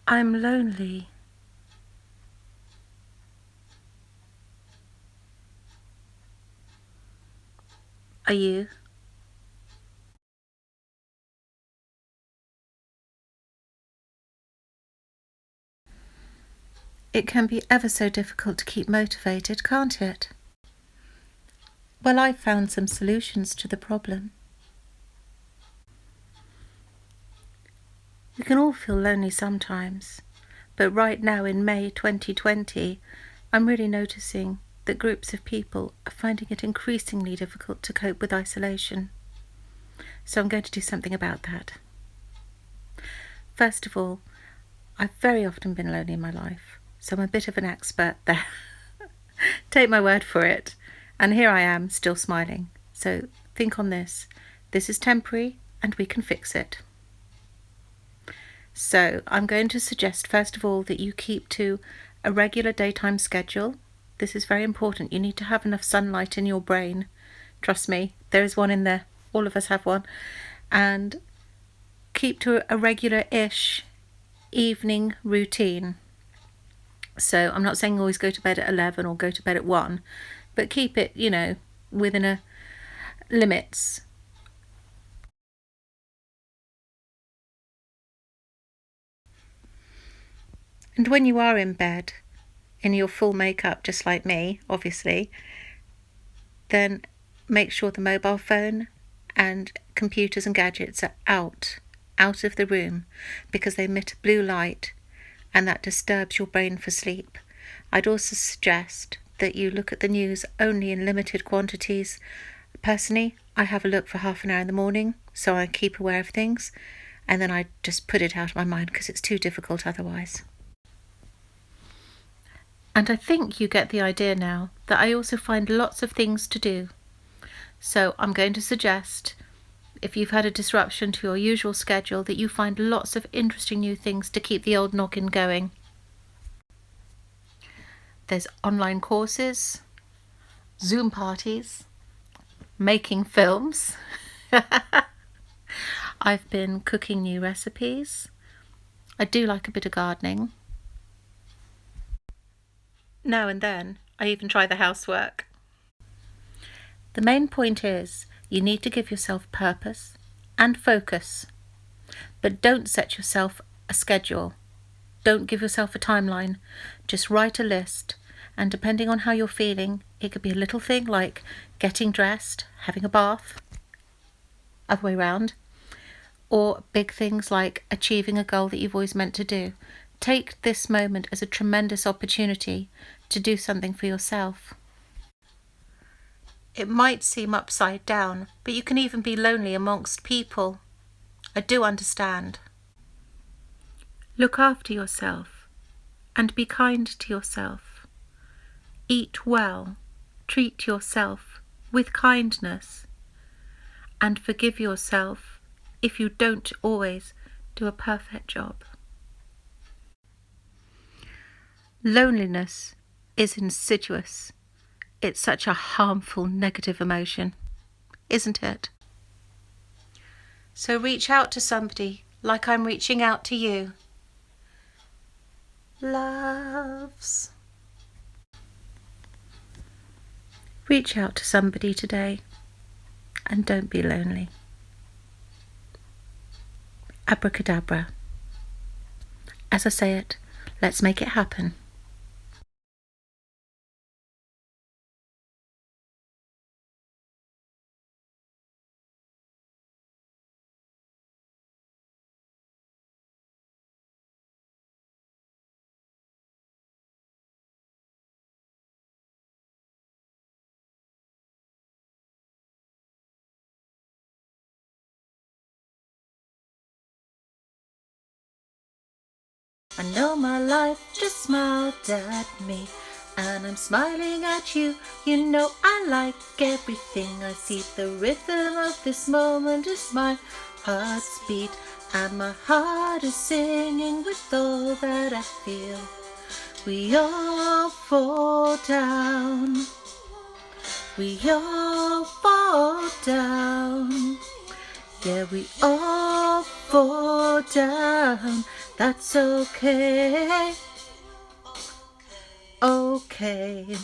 I'm lonely. Are you? It can be ever so difficult to keep motivated, can't it? Well, I've found some solutions to the problem. We can all feel lonely sometimes, but right now in May 2020, I'm really noticing that groups of people are finding it increasingly difficult to cope with isolation. So I'm going to do something about that. First of all, I've very often been lonely in my life, so I'm a bit of an expert there. Take my word for it. And here I am, still smiling. So think on this. This is temporary and we can fix it. So I'm going to suggest, first of all, that you keep to a regular daytime schedule. This is very important. You need to have enough sunlight in your brain. Trust me, there is one in there. All of us have one. And keep to a regular-ish evening routine. So I'm not saying always go to bed at 11 or go to bed at 1, but keep it, within a limits. And when you are in bed, in your full makeup, just like me, obviously, then make sure the mobile phone and computers and gadgets are out of the room, because they emit a blue light and that disturbs your brain for sleep. I'd also suggest that you look at the news only in limited quantities. Personally, I have a look for half an hour in the morning, so I keep aware of things, and then I just put it out of my mind because it's too difficult otherwise. And I think you get the idea now that I also find lots of things to do. So I'm going to suggest, if you've had a disruption to your usual schedule, that you find lots of interesting new things to keep the old noggin going. There's online courses, Zoom parties, making films. I've been cooking new recipes. I do like a bit of gardening. Now and then, I even try the housework. The main point is, you need to give yourself purpose and focus. But don't set yourself a schedule. Don't give yourself a timeline. Just write a list, and depending on how you're feeling, it could be a little thing like getting dressed, having a bath, other way round, or big things like achieving a goal that you've always meant to do. Take this moment as a tremendous opportunity to do something for yourself. It might seem upside down, but you can even be lonely amongst people. I do understand. Look after yourself and be kind to yourself. Eat well, treat yourself with kindness, and forgive yourself if you don't always do a perfect job. Loneliness is insidious. It's such a harmful, negative emotion, isn't it? So reach out to somebody like I'm reaching out to you. Loves. Reach out to somebody today and don't be lonely. Abracadabra. As I say it, let's make it happen. I know my life just smiled at me, and I'm smiling at you. You know I like everything I see. The rhythm of this moment is my heart's beat, and my heart is singing with all that I feel. We all fall down. We all fall down. Yeah, we all fall down. That's okay. Okay.